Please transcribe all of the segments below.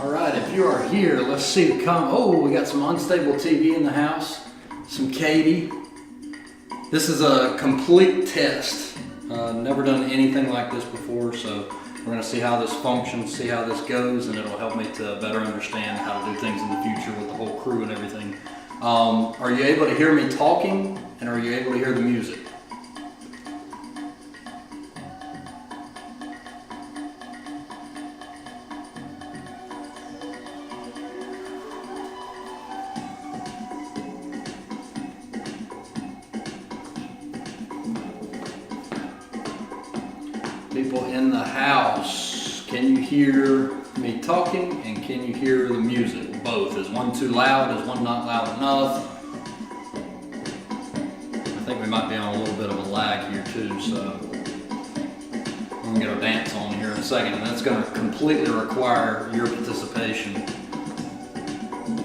Alright, if you are here, let's see the we got some unstable TV in the house, some Katie. This is a complete test. Never done anything like this before, so we're going to see how this functions, see how this goes, and it'll help me to better understand how to do things in the future with the whole crew and everything. Are you able to hear me talking, and are you able to hear the music? People in the house, can you hear me talking and can you hear the music? Both. Is one too loud? Is one not loud enough? I think we might be on a little bit of a lag here too, so we're going to get our dance on here in a second, and that's going to completely require your participation.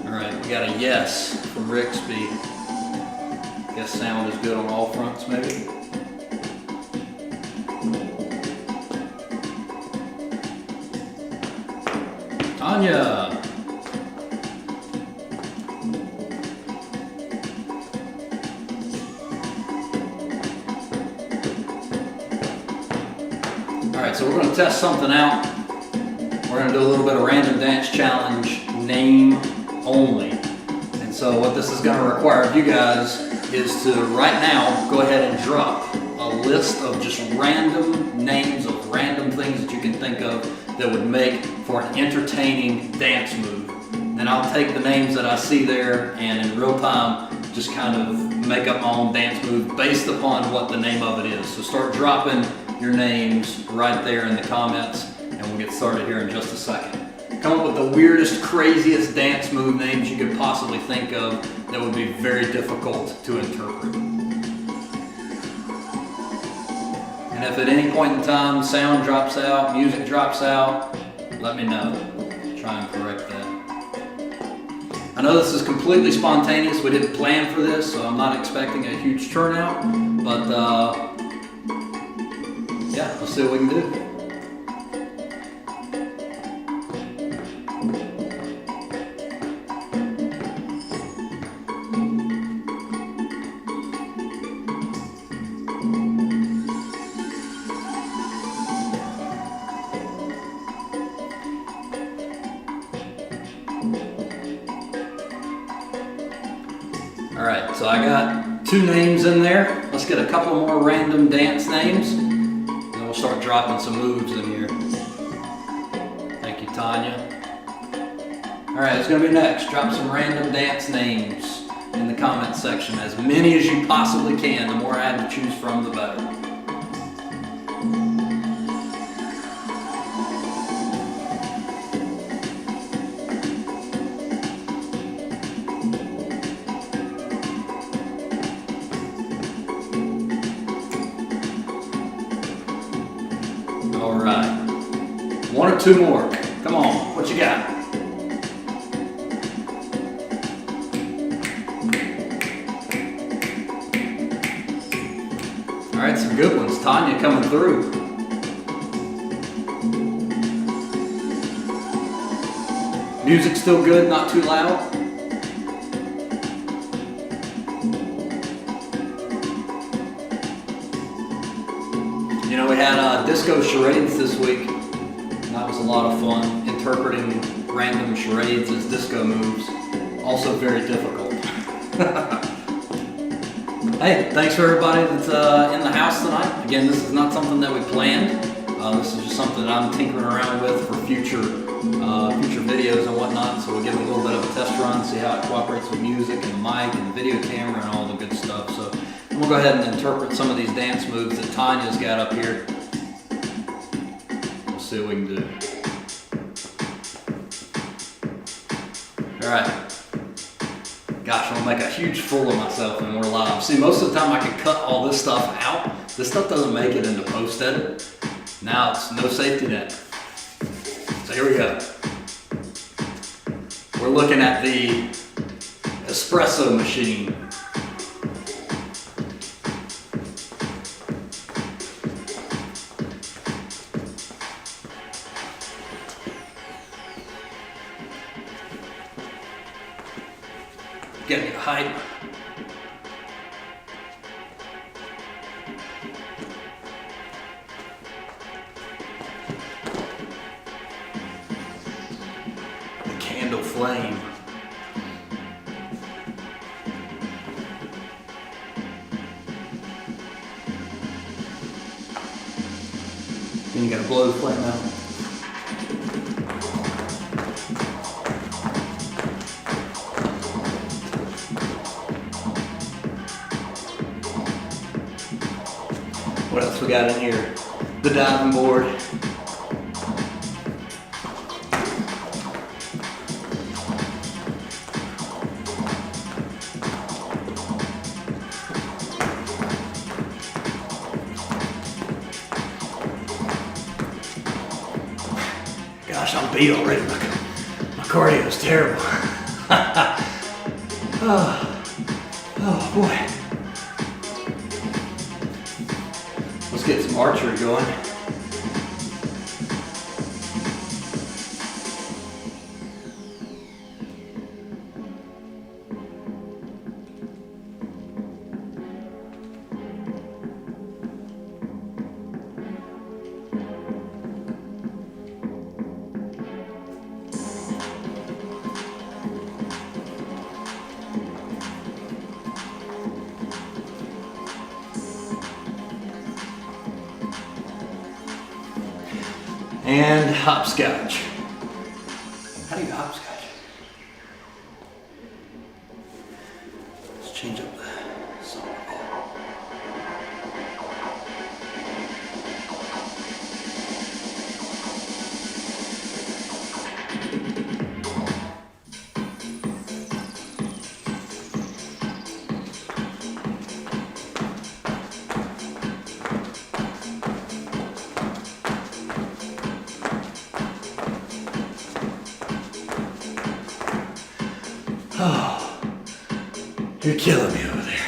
Alright, we got a yes from Rixby. Guess sound is good on all fronts maybe. Tanya. Alright, so we're going to test something out. We're going to do a little bit of random dance challenge, name only. And so what this is going to require of you guys is to right now go ahead and drop a list of just random names of random things that you can think of that would make for an entertaining dance move. Then I'll take the names that I see there and in real time just kind of make up my own dance move based upon what the name of it is. So start dropping your names right there in the comments and we'll get started here in just a second. Come up with the weirdest, craziest dance move names you could possibly think of that would be very difficult to interpret. And if at any point in time sound drops out, music drops out, let me know. Try and correct that. I know this is completely spontaneous. We didn't plan for this, so I'm not expecting a huge turnout. But yeah, let's see what we can do. Alright, so I got 2 names in there. Let's get a couple more random dance names. And then we'll start dropping some moves in here. Thank you, Tanya. Alright, it's going to be next. Drop some random dance names in the comments section. As many as you possibly can. The more I have to choose from, the better. Alright, 1 or 2 more. Come on, what you got? Alright, some good ones. Tanya coming through. Music still good, not too loud. You know, we had disco charades this week, and that was a lot of fun, interpreting random charades as disco moves. Also very difficult. Hey, thanks for everybody that's in the house tonight. Again, this is not something that we planned. This is just something that I'm tinkering around with for future videos and whatnot. So we'll give it a little bit of a test run, see how it cooperates with music and the mic and the video camera and all the good stuff. So we'll go ahead and interpret some of these dance moves that Tanya's got up here. We'll see what we can do. Alright. Gosh, I'm gonna make a huge fool of myself when we're live. See, most of the time I can cut all this stuff out. This stuff doesn't make it into post-edit. Now it's no safety net. So here we go. We're looking at the espresso machine. getting your height. The candle flame. Then you gotta blow the flame out. What else we got in here? The diving board. Gosh, I'm beat already. My cardio is terrible. Oh boy. Let's get some archery going. And hopscotch. How do you hopscotch? Let's change up the song. Oh, you're killing me over there.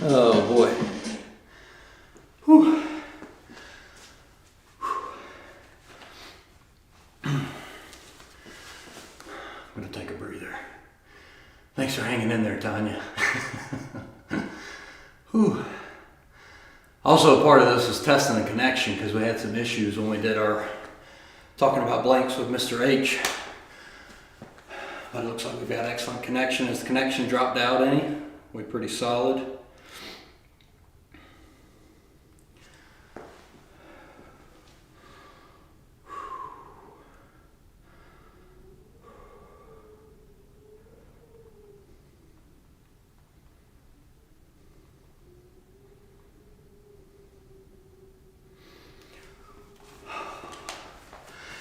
Oh boy. Whew. I'm gonna take a breather. Thanks for hanging in there, Tanya. Whew. Also, a part of this is testing the connection because we had some issues when we did our talking about blanks with Mr. H. But it looks like we've got excellent connection. Has the connection dropped out any? We're pretty solid.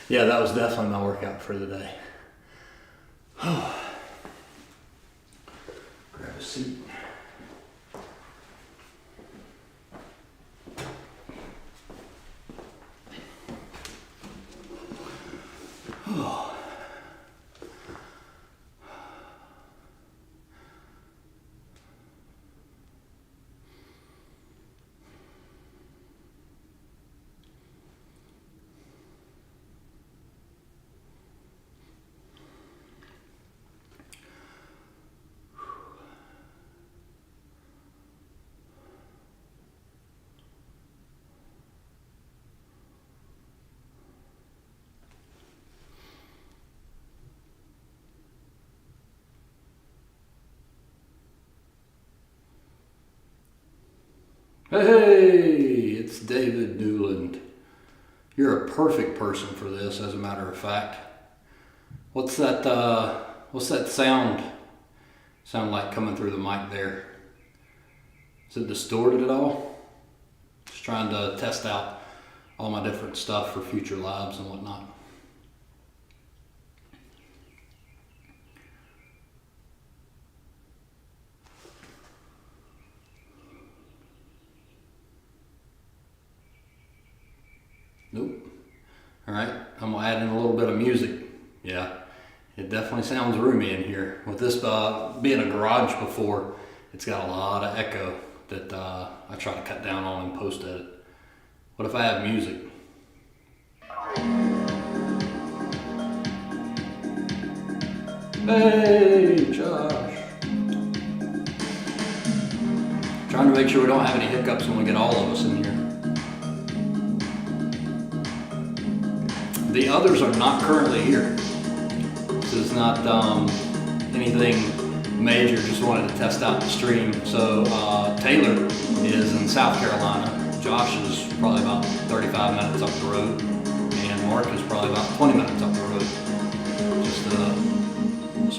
Yeah, that was definitely my workout for the day. Grab a seat. Hey, it's David Newland. You're a perfect person for this, as a matter of fact. What's that sound like coming through the mic there? Is it distorted at all? Just trying to test out all my different stuff for future lives and whatnot. Nope. All right, I'm gonna add in a little bit of music. Yeah, it definitely sounds roomy in here. With this being a garage before, it's got a lot of echo that I try to cut down on in post edit. What if I have music? Hey, Josh. Trying to make sure we don't have any hiccups when we get all of us in here. The others are not currently here. This is not anything major, just wanted to test out the stream. So Taylor is in South Carolina. Josh is probably about 35 minutes up the road. And Mark is probably about 20 minutes up the road. Just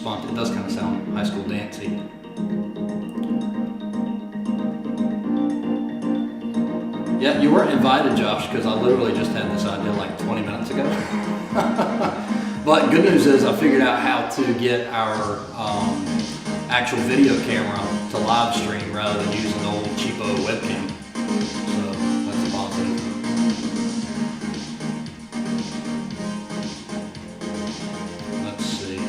it does kind of sound high school dancey. Yeah, you weren't invited, Josh, because I literally just had this idea like 20 minutes ago. But good news is I figured out how to get our actual video camera to live stream rather than using the old cheapo webcam. So that's a positive. Let's see.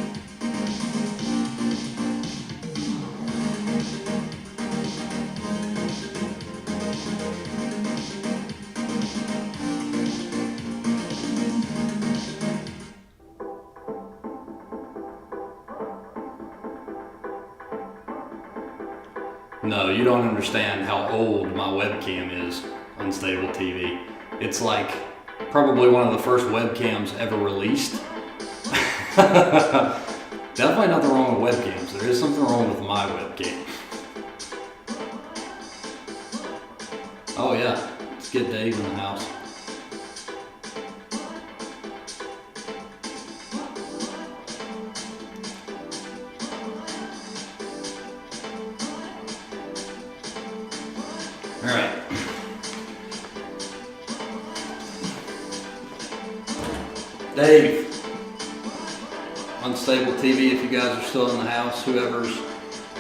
No, you don't understand how old my webcam is, Unstable TV. It's like probably one of the first webcams ever released. Definitely nothing wrong with webcams. There is something wrong with my webcam. Oh yeah, let's get Dave in the house. All right. Dave, Unstable TV, if you guys are still in the house, whoever's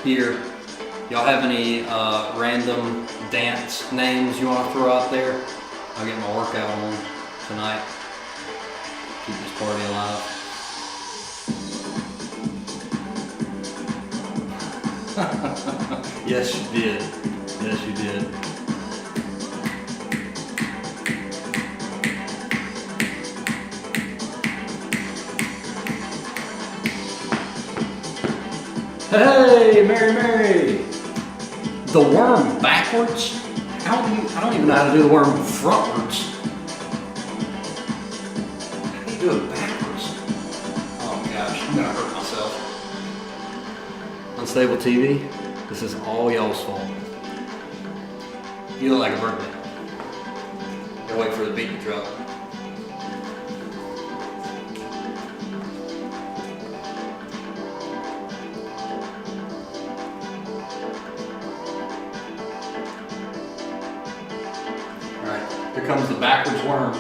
here, y'all have any random dance names you want to throw out there? I'll get my workout on tonight. Keep this party alive. Yes, you did. Yes, you did. Hey, Mary, Mary! The worm backwards? I don't even know how to do the worm frontwards. How do you do it backwards? Oh gosh, I'm gonna hurt myself. Unstable TV, this is all y'all's fault. You look like a birthday. Gotta wait for the beat to drop. Here comes the backwards worm.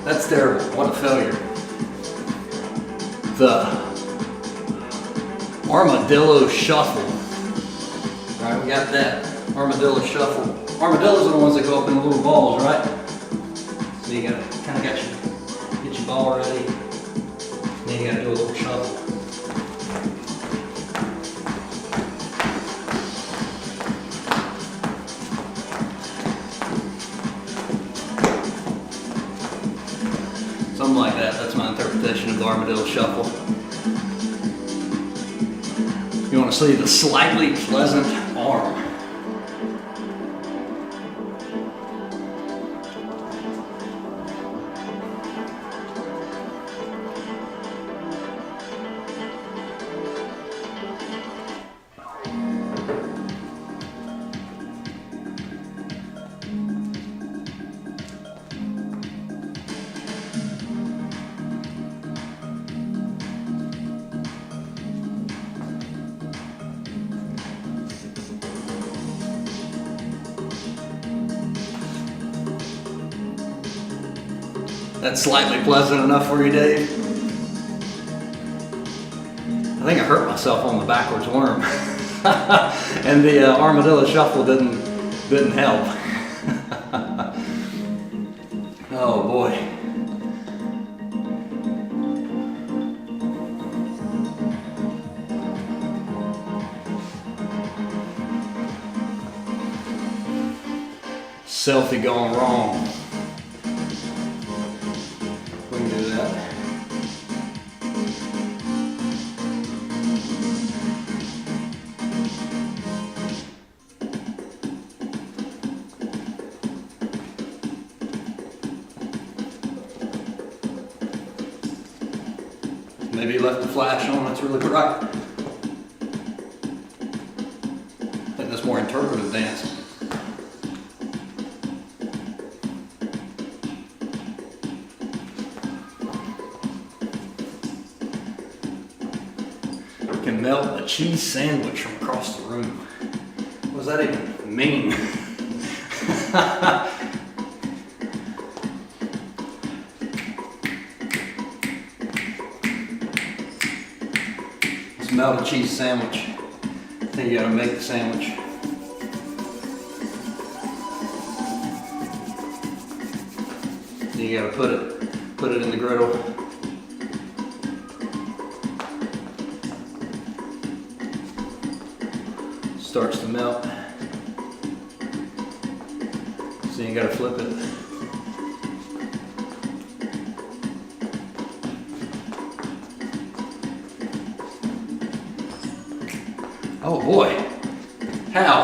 That's terrible. What a failure. The armadillo shuffle. All right, we got that. Armadillo shuffle. Armadillos are the ones that go up in little balls, right? So you got kind of get your ball ready, and then you got to do a little shuffle. Something like that. That's my interpretation of the armadillo shuffle. You want to see the slightly pleasant arm. That's slightly pleasant enough for you, Dave? I think I hurt myself on the backwards worm. And the armadillo shuffle didn't help. Oh boy. selfie gone wrong. We can do that. Maybe you left the flash on, that's really bright. I think that's more interpretive dance. Can melt a cheese sandwich from across the room. What does that even mean? Let's melt a cheese sandwich. Then you gotta make the sandwich. Then you gotta put it in the griddle. Starts to melt. So you gotta flip it. Oh boy, how?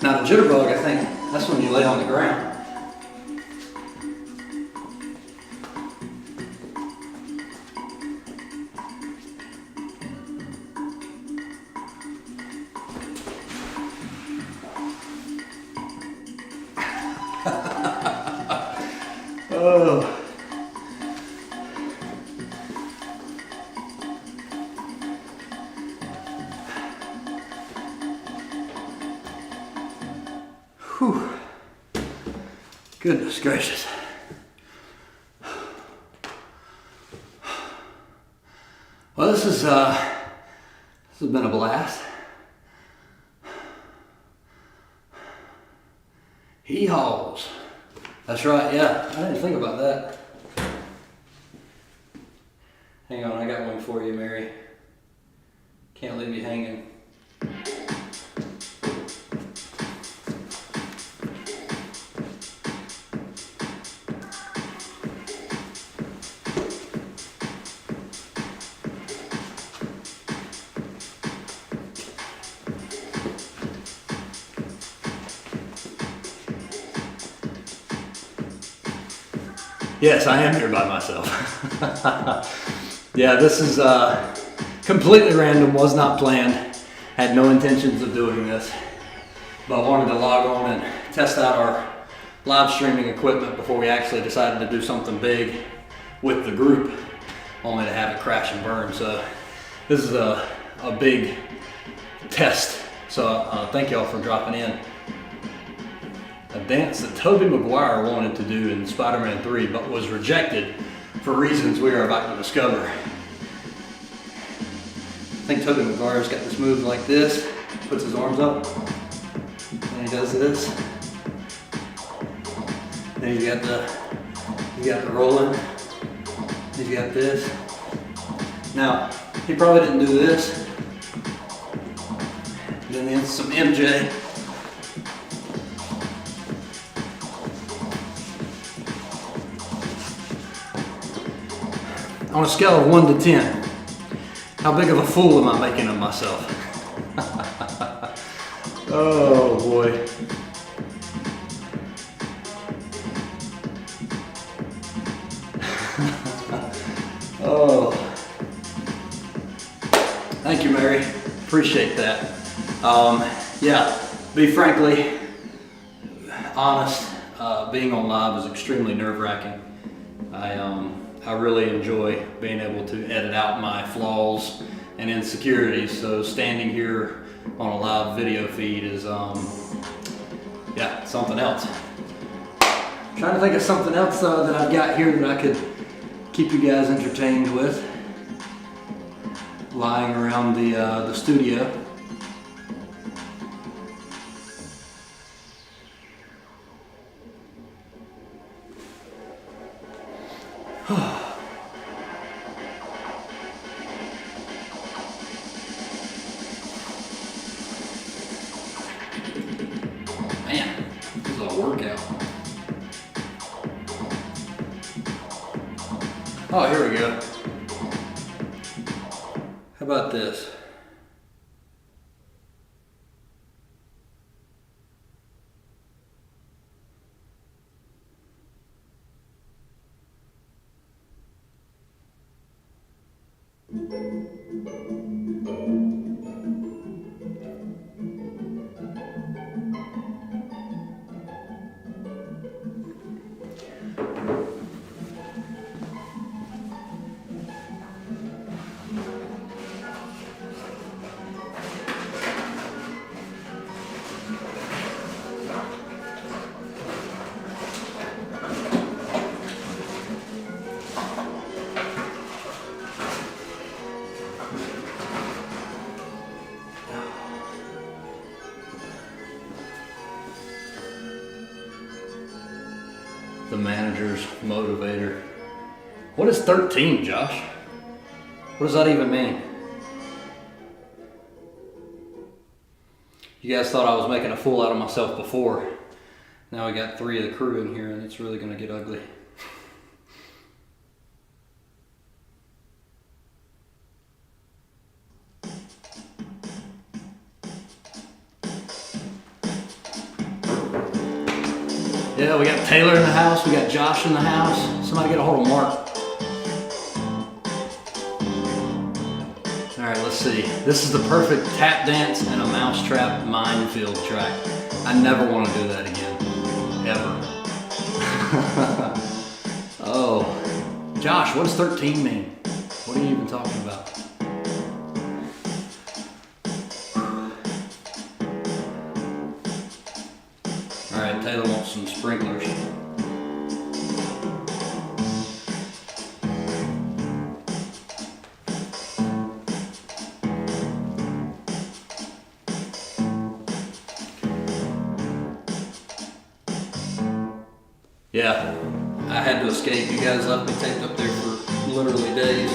Now the jitterbug, I think, that's when you lay on the ground. Oh. Whew. Goodness gracious. Well, this has been a blast. Hee-haws. That's right, yeah. I didn't think about that. Hang on, I got one for you, Mary. Can't leave you hanging. Yes, I am here by myself. Yeah, this is completely random, was not planned. Had no intentions of doing this, but I wanted to log on and test out our live streaming equipment before we actually decided to do something big with the group, only to have it crash and burn. So this is a big test. So thank y'all for dropping in. A dance that Tobey Maguire wanted to do in Spider-Man 3, but was rejected for reasons we are about to discover. I think Tobey Maguire's got this move like this, puts his arms up, and he does this. Then he's got the rolling, he's got this. Now, he probably didn't do this. And then some MJ. On a scale of 1 to 10, how big of a fool am I making of myself? Oh boy. Oh. Thank you, Mary. Appreciate that. Yeah, be frankly honest, being on live is extremely nerve-wracking. I really enjoy being able to edit out my flaws and insecurities, so standing here on a live video feed is, yeah, something else. I'm trying to think of something else that I've got here that I could keep you guys entertained with, lying around the studio. Oh, here we go. How about this? The manager's motivator. What is 13, Josh? What does that even mean? You guys thought I was making a fool out of myself before. Now we got 3 of the crew in here and it's really gonna get ugly. Yeah, we got Taylor in the house, we got Josh in the house. Somebody get a hold of Mark. All right, let's see. This is the perfect tap dance and a mousetrap minefield track. I never want to do that again, ever. Oh, Josh, what does 13 mean? What are you even talking about? All right, Taylor wants some sprinklers. Yeah, I had to escape. You guys left me taped up there for literally days.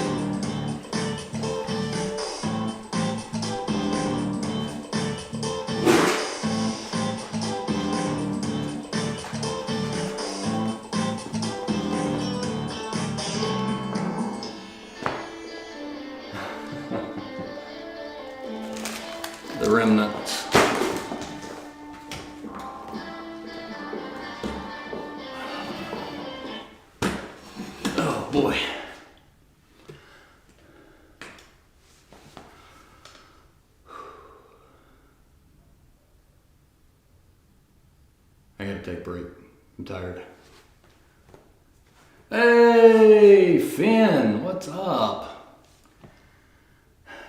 The remnants. Oh boy. I gotta take a break. I'm tired. Hey, Finn, what's up?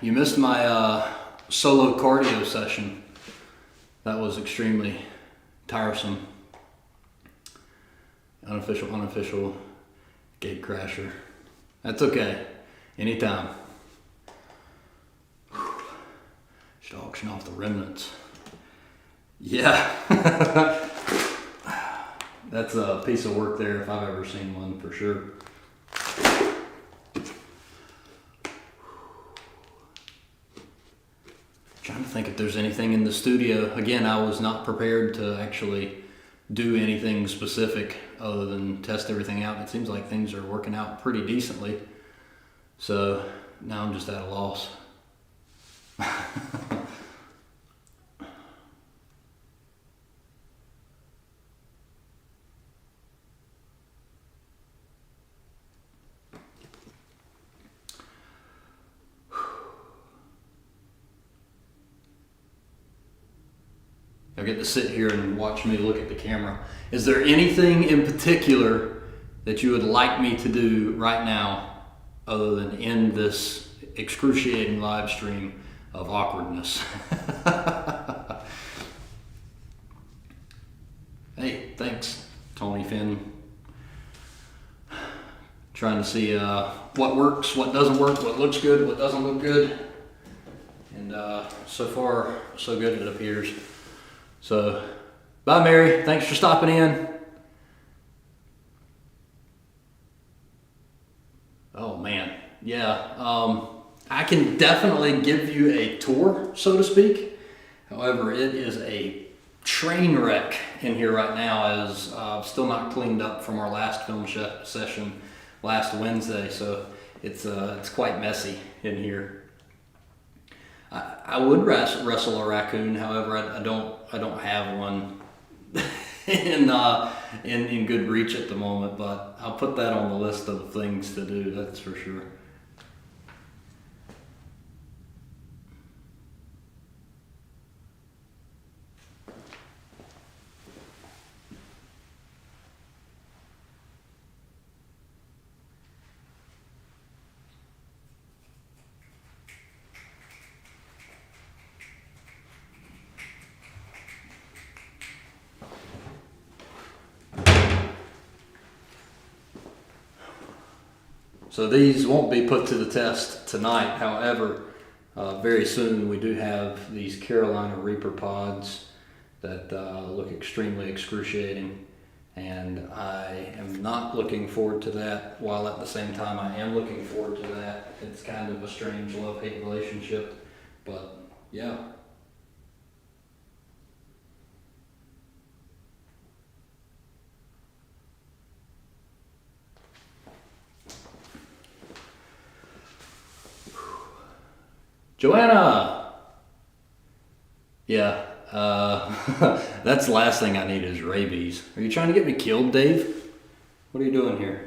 You missed my solo cardio session. That was extremely tiresome. Unofficial gate crasher. That's okay. Anytime. Should auction off the remnants. Yeah. That's a piece of work there if I've ever seen one, for sure. Trying to think if there's anything in the studio. Again, I was not prepared to actually do anything specific other than test everything out. It seems like things are working out pretty decently. So now I'm just at a loss. I get to sit here and watch me look at the camera. Is there anything in particular that you would like me to do right now other than end this excruciating live stream of awkwardness? Hey, thanks, Tony Finn. Trying to see what works, what doesn't work, what looks good, what doesn't look good. And so far, so good it appears. So, bye Mary, thanks for stopping in. Oh man, yeah, I can definitely give you a tour, so to speak. However, it is a train wreck in here right now as I've still not cleaned up from our last film session last Wednesday, so it's quite messy in here. I would wrestle a raccoon, however, I don't have one in good reach at the moment, but I'll put that on the list of things to do, that's for sure. So these won't be put to the test tonight. However, very soon we do have these Carolina Reaper pods that look extremely excruciating, and I am not looking forward to that, while at the same time I am looking forward to that. It's kind of a strange love-hate relationship, but yeah. Joanna! Yeah, that's the last thing I need is rabies. Are you trying to get me killed, Dave? What are you doing here?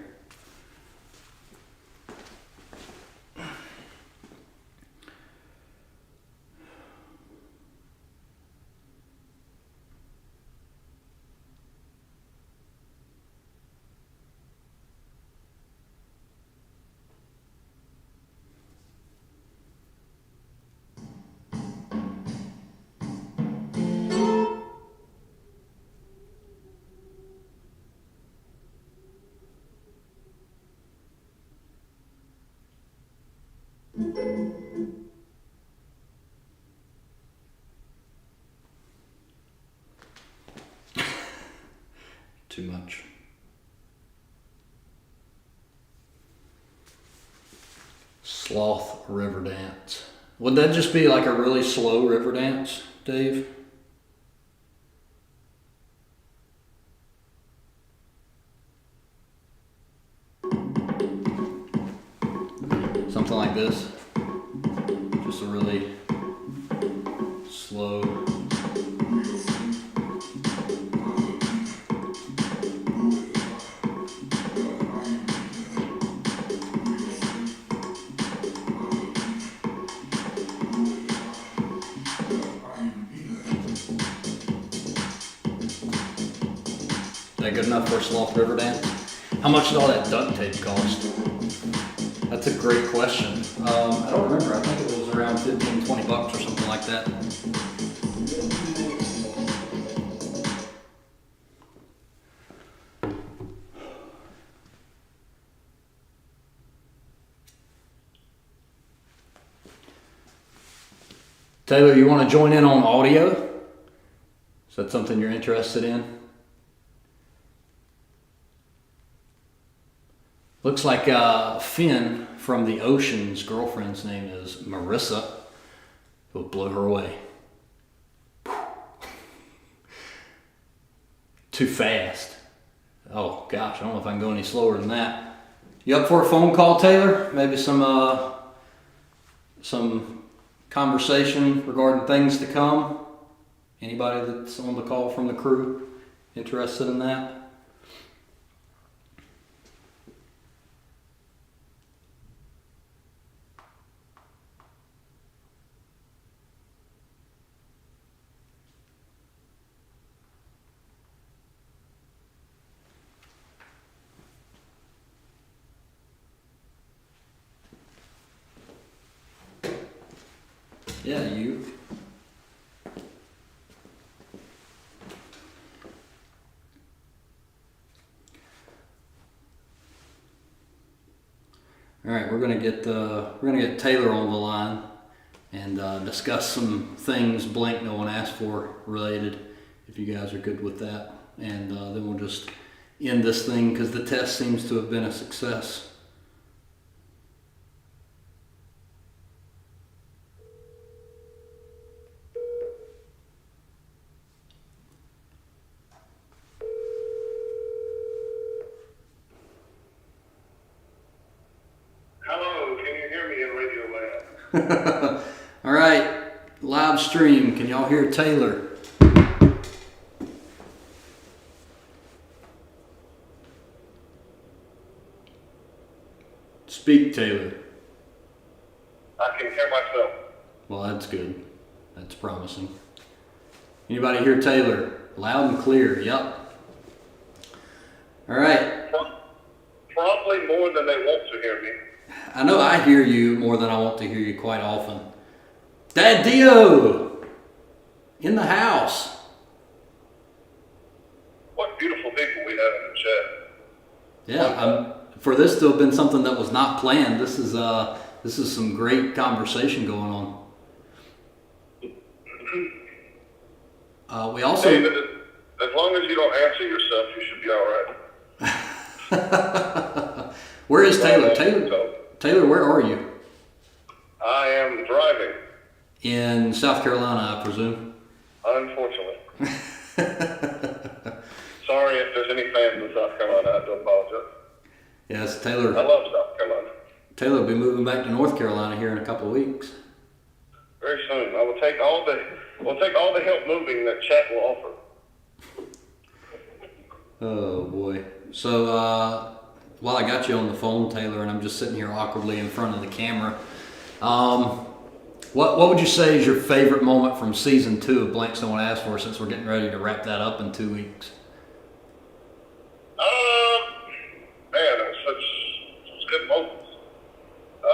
Too much. Sloth river dance. Would that just be like a really slow river dance, Dave? Something like this. Just a really slow. Is that good enough for a sloth river dance? How much did all that duct tape cost? That's a great question. I don't remember. I think it was around 15, 20 bucks or something like that. Taylor, you want to join in on audio? Is that something you're interested in? Looks like Finn from the Ocean's girlfriend's name is Marissa. It'll blow her away. Too fast. Oh gosh, I don't know if I can go any slower than that. You up for a phone call, Taylor? Maybe some conversation regarding things to come? Anybody that's on the call from the crew interested in that? Yeah, you. All right, we're gonna get Taylor on the line and discuss some things Blink no one asked for related. If you guys are good with that, and then we'll just end this thing because the test seems to have been a success. All right, live stream. Can y'all hear Taylor? Speak, Taylor. I can hear myself. Well, that's good. That's promising. Anybody hear Taylor? Loud and clear. Yep. All right. Probably more than they want to hear me. I know I hear you more than I want to hear you quite often. Dad Dio in the house. What beautiful people we have in the chat. Yeah, for this to have been something that was not planned, this is some great conversation going on. We also, David, as long as you don't answer yourself, you should be all right. Where is Taylor? Taylor, where are you? I am driving. In South Carolina, I presume. Unfortunately. Sorry if there's any fans in South Carolina. I do apologize. Yes, Taylor. I love South Carolina. Taylor will be moving back to North Carolina here in a couple of weeks. Very soon. We'll take all the help moving that chat will offer. Oh boy. So while I got you on the phone, Taylor, and I'm just sitting here awkwardly in front of the camera, what would you say is your favorite moment from season 2 of Blanks Don't Want to Ask For, since we're getting ready to wrap that up in 2 weeks? Man, it was such good moments. I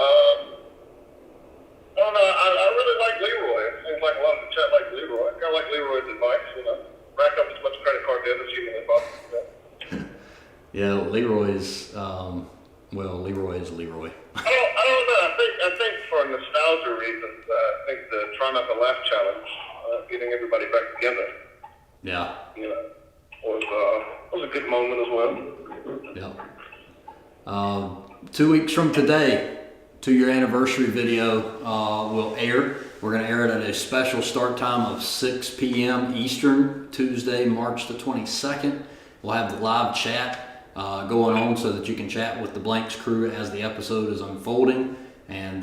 don't know, I really like Leroy. It seems like a lot of the chat like Leroy. I kind of like Leroy's advice, rack up as much credit card debt as humanly possible. Yeah, Leroy's, Leroy is Leroy. I don't know. I think for nostalgia reasons, I think the Try Not to Laugh challenge, getting everybody back together, Yeah. was a good moment as well. Yeah. 2 weeks from today, 2-year anniversary video will air. We're going to air it at a special start time of 6 p.m. Eastern, Tuesday, March the 22nd. We'll have the live chat going on so that you can chat with the Blanks crew as the episode is unfolding and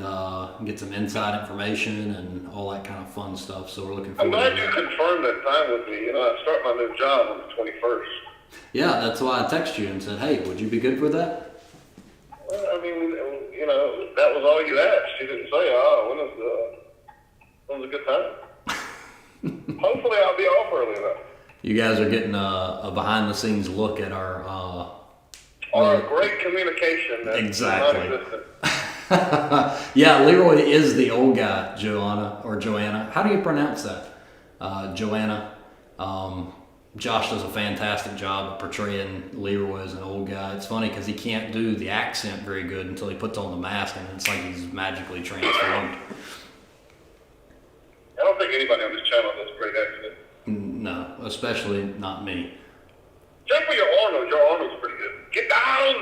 get some inside information and all that kind of fun stuff. So we're looking forward to that. I'm glad you confirmed that time with me. I start my new job on the 21st. Yeah, that's why I texted you and said, hey, would you be good for that? Well, that was all you asked. You didn't say, when's a good time? Hopefully I'll be off early enough. You guys are getting a behind-the-scenes look at our great communication. Exactly. Yeah, Leroy is the old guy, Joanna. How do you pronounce that? Joanna. Josh does a fantastic job of portraying Leroy as an old guy. It's funny because he can't do the accent very good until he puts on the mask, and it's like he's magically transformed. I don't think anybody on this channel does a great accent. No, especially not me. Check for your Arnold. Your Arnold's pretty good. Get down!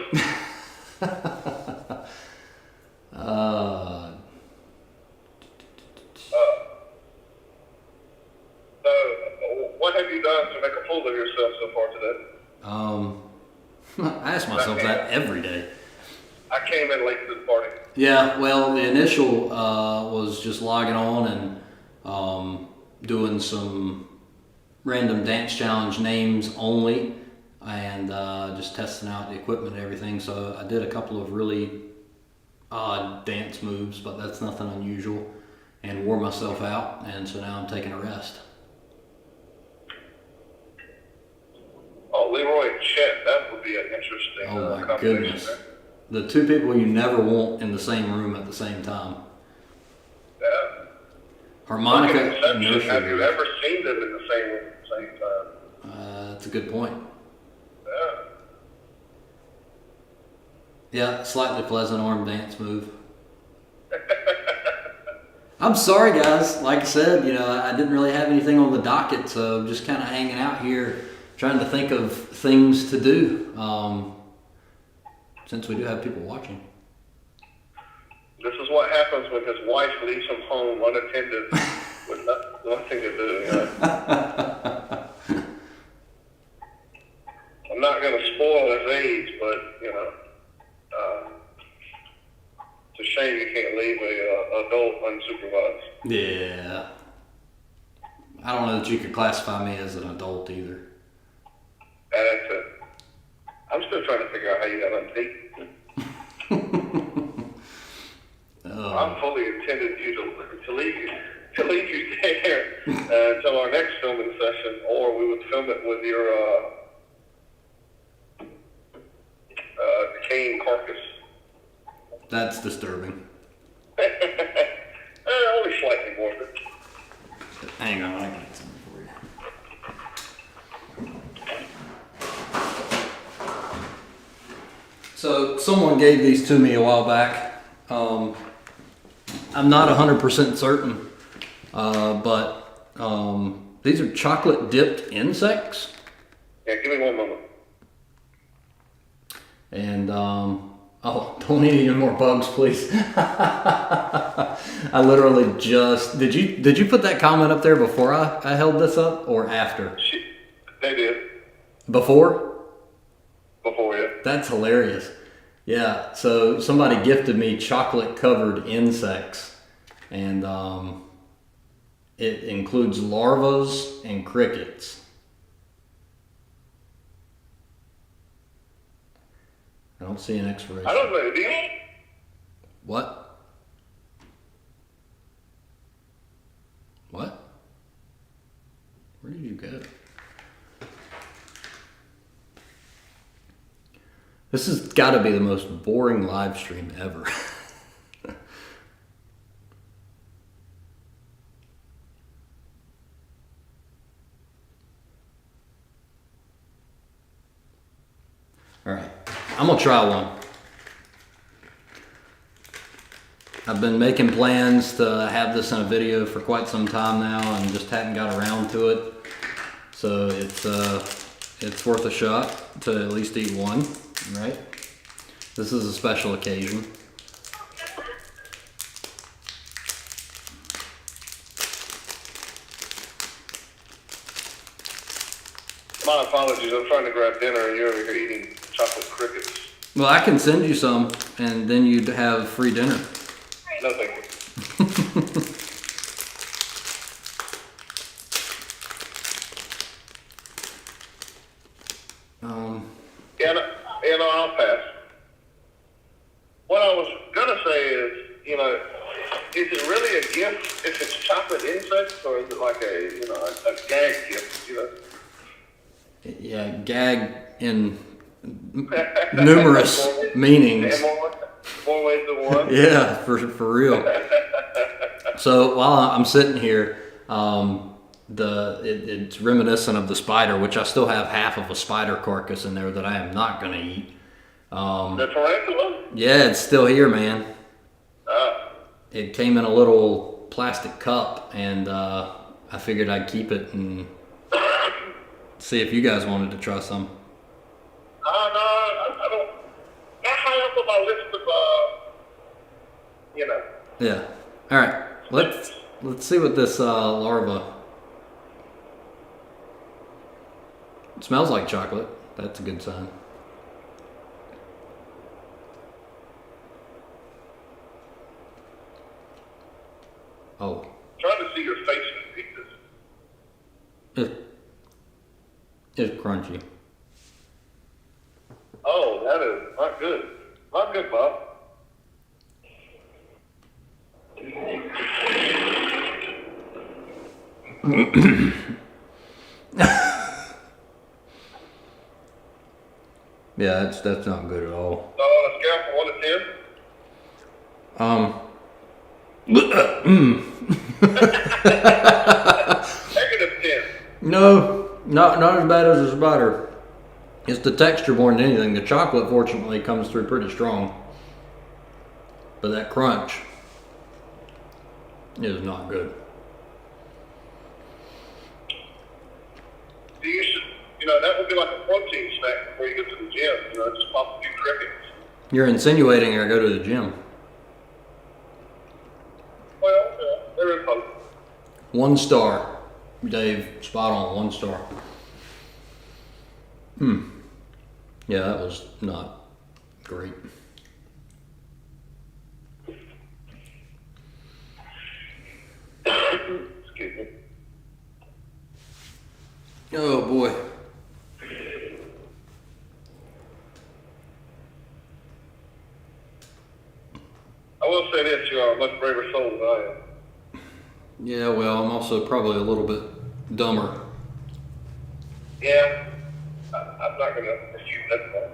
What have you done to make a fool of yourself so far today? I ask myself that every day. I came in late to the party. Yeah, well, the initial was just logging on and doing some random dance challenge names only, and just testing out the equipment and everything. So I did a couple of really odd dance moves, but that's nothing unusual, and wore myself out, and so now I'm taking a rest. Oh, Leroy and Chet, that would be an interesting Oh my goodness. There. The two people you never want in the same room at the same time. Yeah. Harmonica and nursery. Have you ever seen them in the same room at the same time? That's a good point. Yeah. Yeah, slightly pleasant arm dance move. I'm sorry, guys. Like I said, I didn't really have anything on the docket, so just kind of hanging out here, trying to think of things to do, since we do have people watching. This is what happens when his wife leaves him home unattended with nothing to do. I'm not going to spoil his age, but, it's a shame you can't leave a adult unsupervised. Yeah. I don't know that you could classify me as an adult either. That's it. I'm still trying to figure out how you got on tape. I'm fully intended to leave you there until our next filming session, or we would film it with your decaying carcass. That's disturbing. Only slightly morbid. Hang on, I got something for you. So someone gave these to me a while back. I'm not 100% certain, but these are chocolate dipped insects. Yeah, give me one moment. And oh, don't need any more bugs, please. I literally just did you put that comment up there before I held this up or after? They did. Before? Before, yeah. That's hilarious. Yeah, so somebody gifted me chocolate covered insects, and it includes larvas and crickets. I don't see an expiration. I don't know, do you? What? What? Where did you go? This has got to be the most boring live stream ever. All right, I'm gonna try one. I've been making plans to have this in a video for quite some time now and just hadn't got around to it. So it's worth a shot to at least eat one, right? This is a special occasion. My apologies, I'm trying to grab dinner and you're over here eating chocolate crickets. Well, I can send you some and then you'd have free dinner. No, thank you. Yeah, no, I'll pass. What I was gonna say is, is it really a gift if it's chocolate insects, or is it like a gag gift, Yeah, gag in numerous meanings. More ways than one. Yeah, for real. So while I'm sitting here, it's reminiscent of the spider, which I still have half of a spider carcass in there that I am not going to eat. The tarantula? Yeah, it's still here, man. It came in a little plastic cup, and I figured I'd keep it and see if you guys wanted to try some. No, I don't. Not high up on my list of, Yeah. All right. Let's see what this larva. It smells like chocolate. That's a good sign. Oh. Trying to see your face when you eat this. It's crunchy. Oh, that is not good. Not good, Bob. Yeah, that's not good at all. So on a scale from 1 to 10? -10. No, not as bad as a spider. It's the texture more than anything. The chocolate, fortunately, comes through pretty strong. But that crunch is not good. You should, that would be like a protein snack before you get to the gym. Just pop a few crickets. You're insinuating I go to the gym. Well, there is hope. 1 star. Dave, spot on, 1 star. Yeah, that was not great. say this, you are a much braver soul than I am. Yeah, well, I'm also probably a little bit dumber. Yeah, I'm not going to refute that point.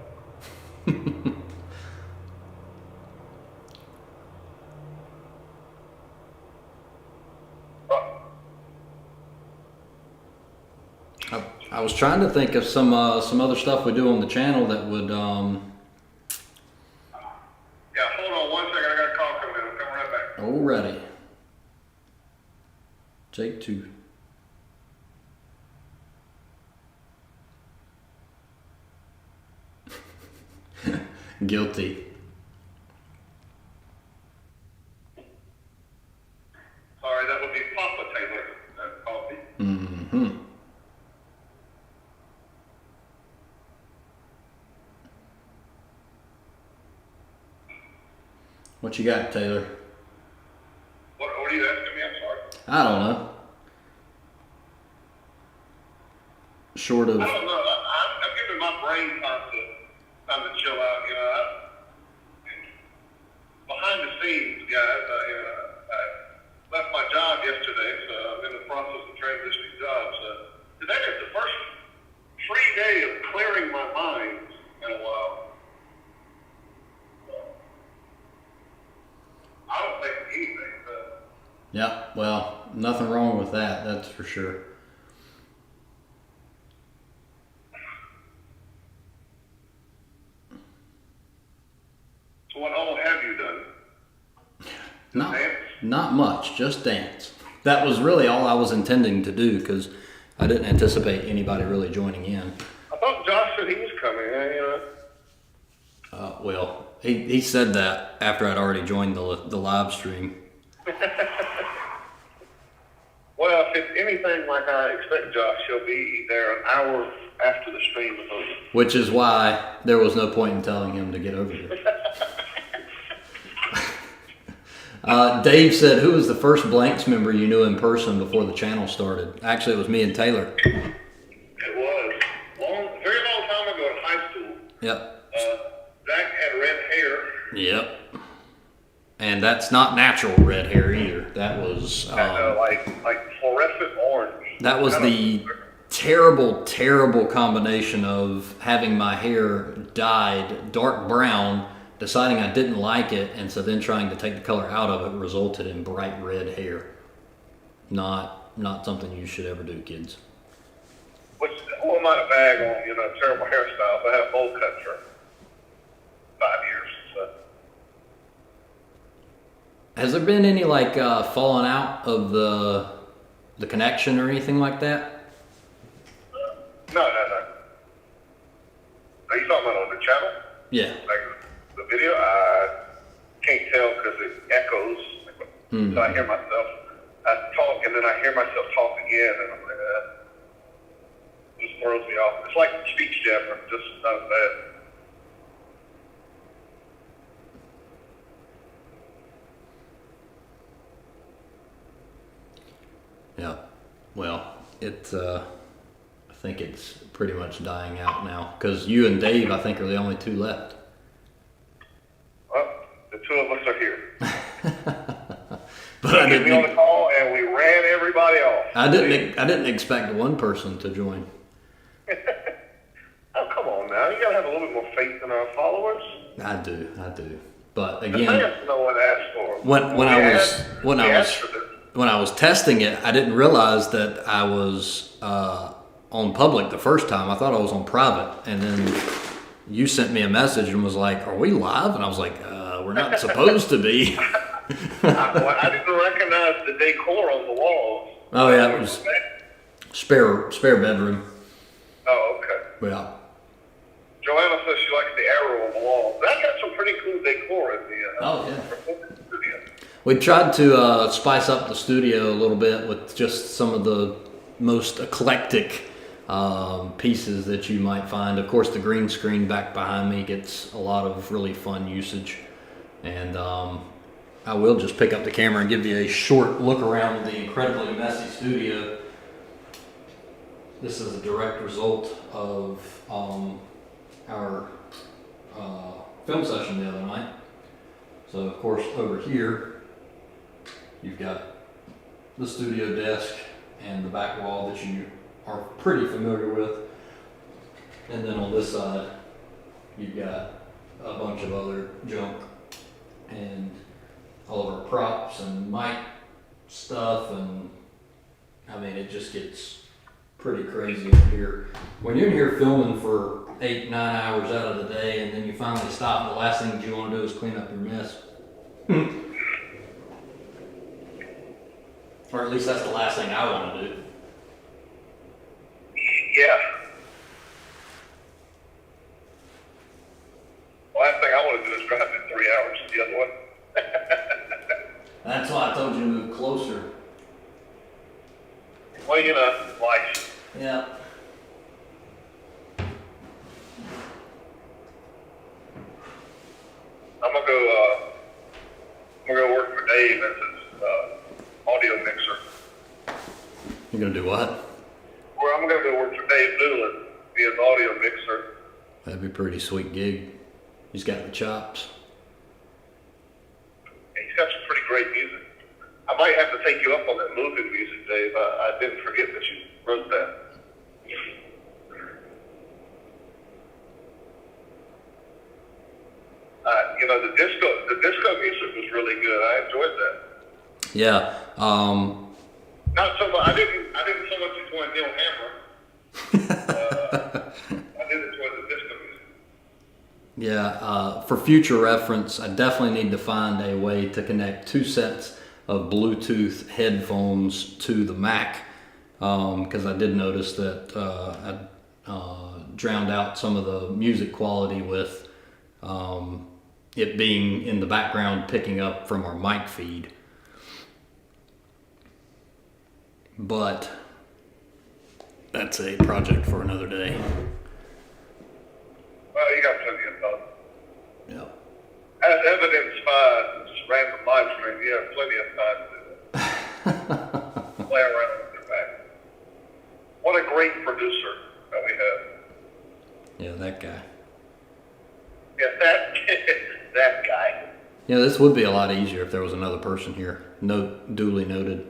I was trying to think of some other stuff we do on the channel that would. Yeah, hold on 1 second. I got a call coming in. I'll come right back. Alrighty. Take 2. Guilty. Sorry, that would be Papa Taylor. Coffee. Mm-hmm. What you got, Taylor? What are you asking me? I'm sorry. I don't know. Short of. I don't know. I'm giving my brain time to chill out. You know, behind the scenes, guys. I left my job yesterday, so I'm in the process of transitioning jobs. Today is the first free day of clearing my mind in a while. I don't think anything. Yeah, well, nothing wrong with that, that's for sure. So what all have you done? Not much, just dance. That was really all I was intending to do because I didn't anticipate anybody really joining in. I thought Josh said he was coming. You know. Well, he said that after I'd already joined the live stream. Well, if it's anything like I expect Josh, he'll be there an hour after the stream is over. Which is why there was no point in telling him to get over here. Dave said, who was the first Blanks member you knew in person before the channel started? Actually, it was me and Taylor. It was. Very long time ago in high school. Yep. Zack had red hair. Yep. And that's not natural red hair either. That was Like fluorescent orange. That was the terrible, terrible combination of having my hair dyed dark brown, deciding I didn't like it, and so then trying to take the color out of it resulted in bright red hair. Not something you should ever do, kids. Which, who am I to bag on, terrible hairstyles? I had a bowl cut for 5 years. So. Has there been any falling out of the connection or anything like that? No. Are you talking about on the channel? Yeah. Like the video? I can't tell because it echoes. Mm-hmm. So I hear myself. I talk and then I hear myself talk again, and I'm like, it just throws me off. It's like speech jabbering, just not as bad. Yeah. Well, I think it's pretty much dying out now because you and Dave, I think, are the only two left. Well, the two of us are here. But I didn't. On the call, and we ran everybody off. I didn't expect one person to join. Oh, come on now! You gotta have a little bit more faith in our followers. I do. But again, the fans no one asked for. When I was testing it, I didn't realize that I was on public the first time. I thought I was on private, and then you sent me a message and was like, "Are we live?" And I was like, "We're not supposed to be." I didn't recognize the decor on the walls. Oh yeah, it was spare bedroom. Oh, okay. Yeah. Joanna says she likes the arrow on the wall. That got some pretty cool decor in the studio. We tried to spice up the studio a little bit with just some of the most eclectic pieces that you might find. Of course, the green screen back behind me gets a lot of really fun usage. And I will just pick up the camera and give you a short look around the incredibly messy studio. This is a direct result of our film session the other night. So of course over here, you've got the studio desk and the back wall that you are pretty familiar with. And then on this side, you've got a bunch of other junk and all of our props and mic stuff, and I mean, it just gets pretty crazy in here. When you're in here filming for 8-9 hours out of the day, and then you finally stop, and the last thing you want to do is clean up your mess. Or at least that's the last thing I want to do. Yeah. The last thing I want to do is drive in 3 hours the other way. That's why I told you to move closer. Well, you know, life. Yeah. I'm gonna go work for Dave as his audio mixer. You're gonna do what? Or I'm gonna go work for Dave Newland, be his audio mixer. That'd be a pretty sweet gig. He's got the chops. He's got some pretty great music. I might have to take you up on that moving music, Dave. I didn't forget that you wrote that. You know, the disco music was really good. I enjoyed that. Yeah. Not so much. I didn't so much enjoy Neil Hammer. I did enjoy the disco music. Yeah. For future reference, I definitely need to find a way to connect 2 sets of Bluetooth headphones to the Mac, because I did notice that I drowned out some of the music quality with it being in the background picking up from our mic feed. But that's a project for another day. Well, you got plenty of time. Yeah. As evidenced by this random live stream, you have plenty of time to play around with your Mac. What a great producer that we have. Yeah, that guy. Yeah, that guy. Yeah, this would be a lot easier if there was another person here. Duly noted.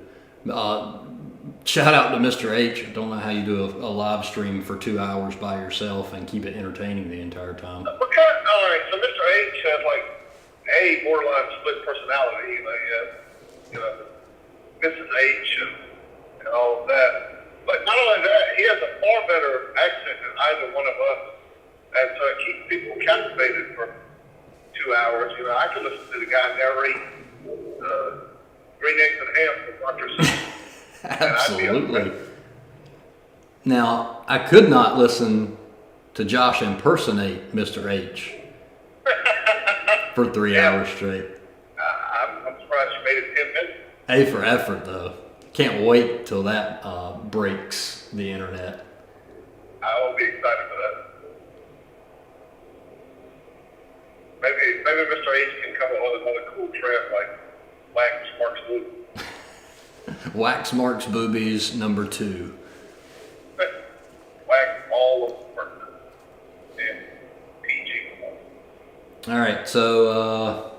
Shout out to Mr. H. I don't know how you do a live stream for 2 hours by yourself and keep it entertaining the entire time. All right, so Mr. H has like a borderline split personality. You know, Mrs. H and all of that. But not only that, he has a far better accent than either one of us. And so it keeps people captivated for 2 hours. You know, I could listen to the guy narrate Green Eggs and Ham from Dr. Seuss. Absolutely. Now, I could not listen to Josh impersonate Mr. H for 3 hours straight. I'm surprised you made it 10 minutes. A for effort, though. Can't wait till that breaks the internet. I will be excited for that. Maybe Mr. H can come up with another cool trend like Wax Marks Boobies. Wax Marks Boobies #2. Wax all of them. And PG. All right, so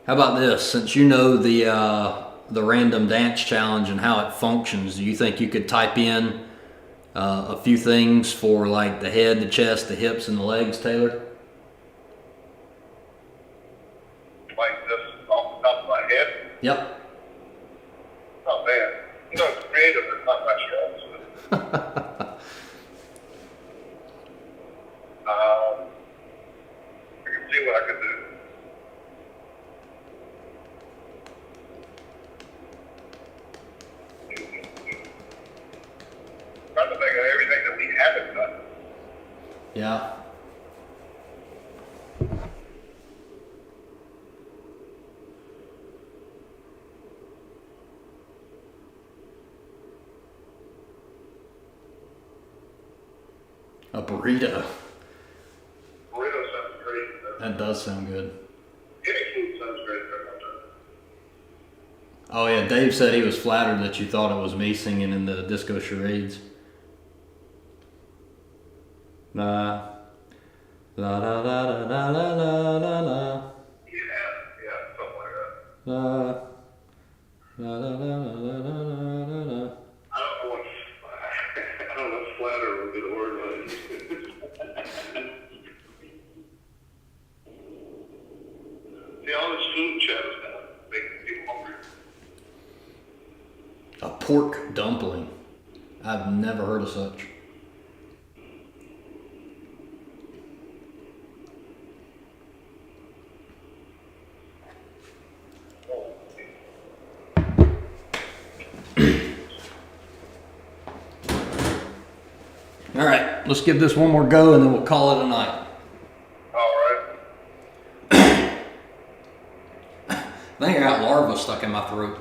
how about this? Since you know the random dance challenge and how it functions, do you think you could type in a few things for like the head, the chest, the hips, and the legs, Taylor? Like this off the top of my head. Yep. Oh man, you know, creative is not my strong suit. I can see what I can do. Trying to think of everything that we haven't done. Yeah. A burrito. Burrito sounds great. That does sound good. Any food sounds great. Oh yeah, Dave said he was flattered that you thought it was me singing in the disco charades. La la la la la la la la la. Yeah, something like that. La la la la la la la la. I don't know what, I don't know if flatter would be the word, but see, all this food chat is now making people hungry. A pork dumpling. I've never heard of such. All right, let's give this one more go and then we'll call it a night. All right. I think I got larvae stuck in my throat.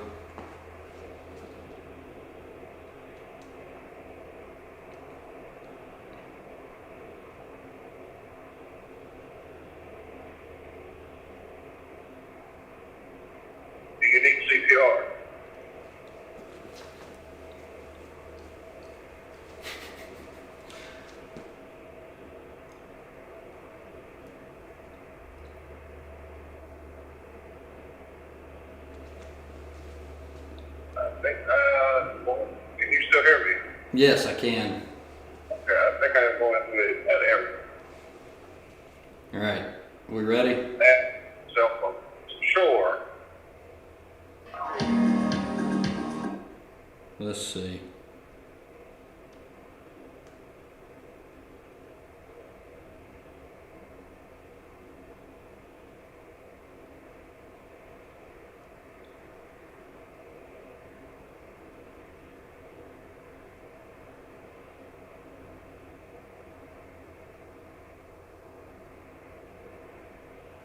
Do you need CPR? I think, well, can you still hear me? Yes, I can. Okay, I think I'm going to that area. All right, we ready? That cell phone. Sure. Let's see.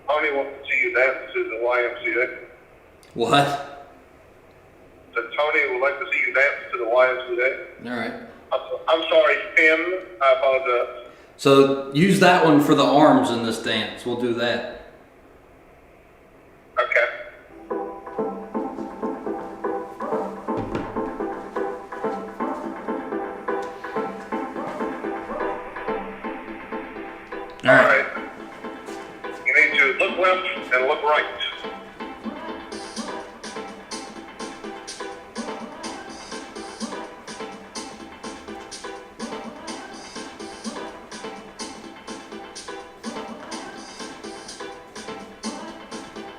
Tony wants to see you dance to the YMCA. What? So Tony would like to see you dance to the YMCA. All right. I'm sorry, Finn. I apologize. So use that one for the arms in this dance. We'll do that. Okay. All right. You need to look left and look right.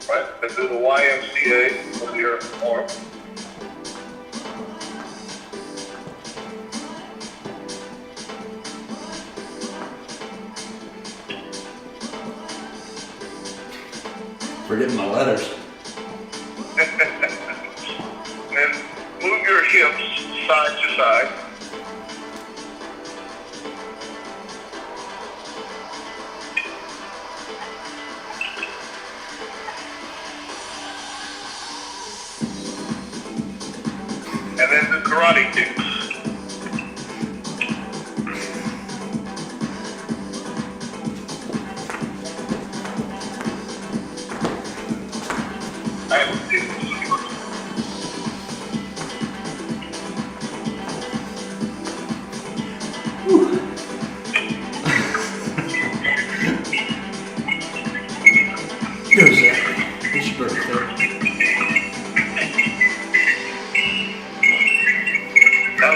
Right, and do the YMCA with your arm. Forgetting my letters. And move your hips side to side. And then the karate kicks. Go, Zach. It's your birthday. That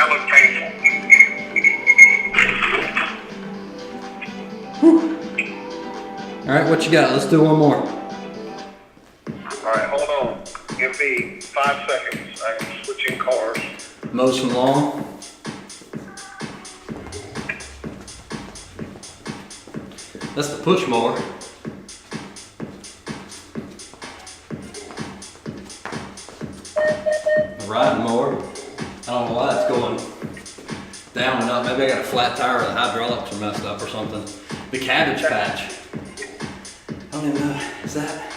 looked painful. All right, what you got? Let's do one more. All right, hold on. Give me 5 seconds. I'm switching cars. Motion long. That's the push mower. The riding mower. I don't know why it's going down and up. Maybe I got a flat tire or the hydraulics are messed up or something. The cabbage patch. I don't even know. Is that?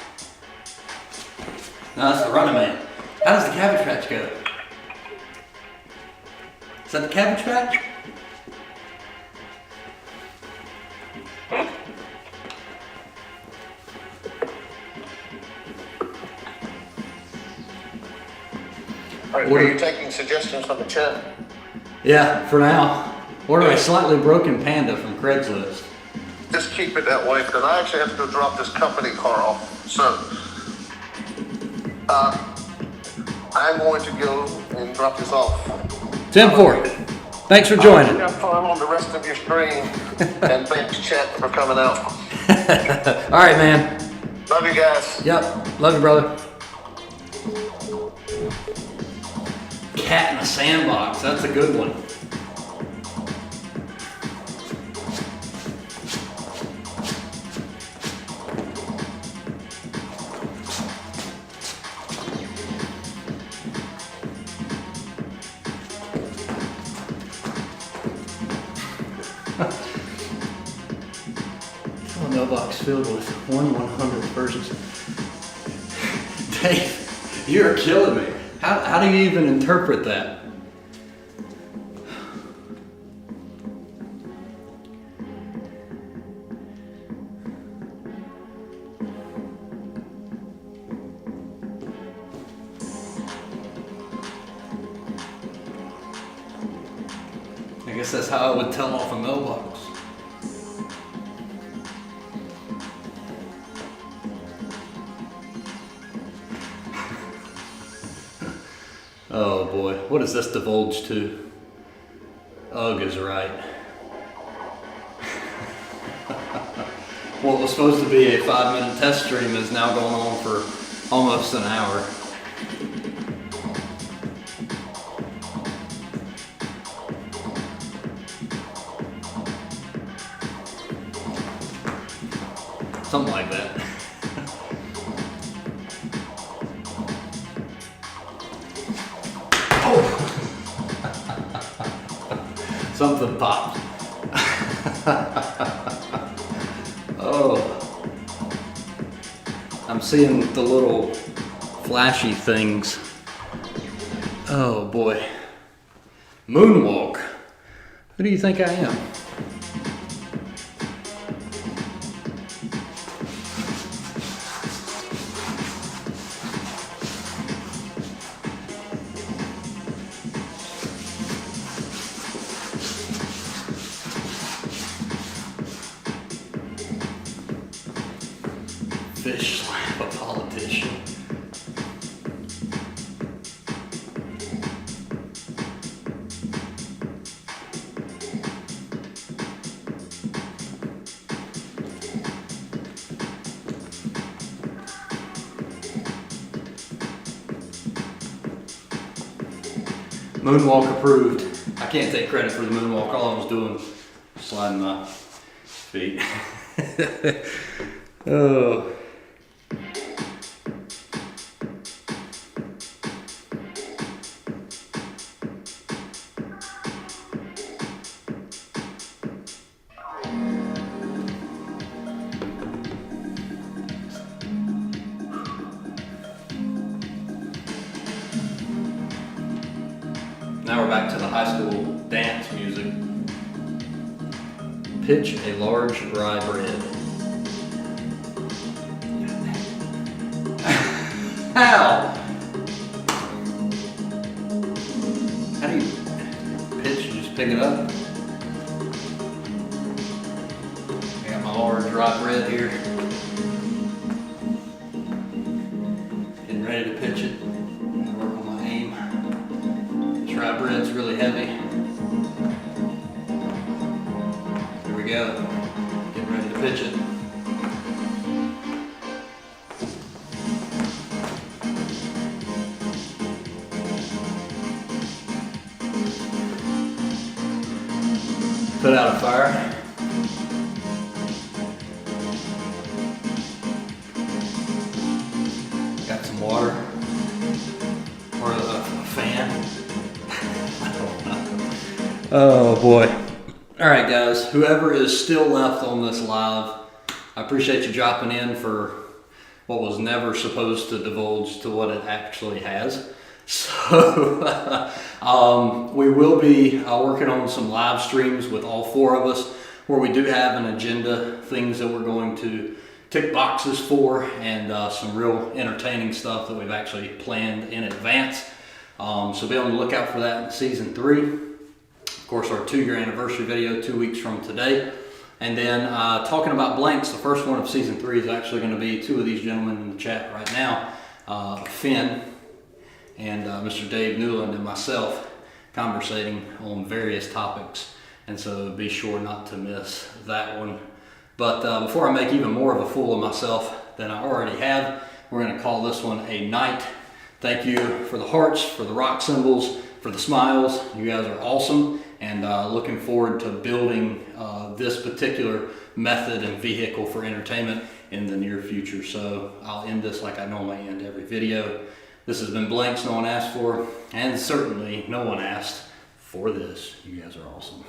No, that's the Running Man. How does the cabbage patch go? Is that the cabbage patch? All right, are you taking suggestions from the chat? Yeah, for now. Order a slightly broken Panda from Craigslist. Just keep it that way, because I actually have to go drop this company car off. So, I'm going to go and drop this off. 10-4. Thanks for joining. Have fun on the rest of your stream, and thanks, chat, for coming out. All right, man. Love you guys. Yep. Love you, brother. Cat in a sandbox. That's a good one. Mailbox filled with 1/100th versions. Dave, you're killing me. How do you even interpret that? I guess that's how I would tell off a mailbox. Oh boy, what does this divulge to? Ugh is right. What was supposed to be a 5-minute test stream is now going on for almost an hour. Something like that. Something popped. Oh. I'm seeing the little flashy things. Oh boy. Moonwalk. Who do you think I am? Fish slap a politician. Moonwalk approved. I can't take credit for the moonwalk. All I was doing was sliding my feet. Oh. Now we're back to the high school dance music. Pitch a large rye bread. How? How do you pitch? You just pick it up? I got my large rye bread here. Getting ready to pitch it. Work on my aim. Rye bread's really heavy. Here we go. Getting ready to pitch it. Put out a fire. Got some water. Or a fan. Oh boy. Alright guys, whoever is still left on this live, I appreciate you dropping in for what was never supposed to divulge to what it actually has. So we will be working on some live streams with all four of us where we do have an agenda, things that we're going to tick boxes for, and some real entertaining stuff that we've actually planned in advance. So be on the lookout for that in season 3. course, our 2-year anniversary video 2 weeks from today. And then talking about blanks, the first one of season 3 is actually going to be 2 of these gentlemen in the chat right now, Finn and Mr. Dave Newland and myself conversating on various topics. And so be sure not to miss that one. But before I make even more of a fool of myself than I already have, we're going to call this one a night. Thank you for the hearts, for the rock symbols, for the smiles. You guys are awesome, and looking forward to building this particular method and vehicle for entertainment in the near future. So I'll end this like I normally end every video. This has been Blanks No One Asked For, and certainly no one asked for this. You guys are awesome.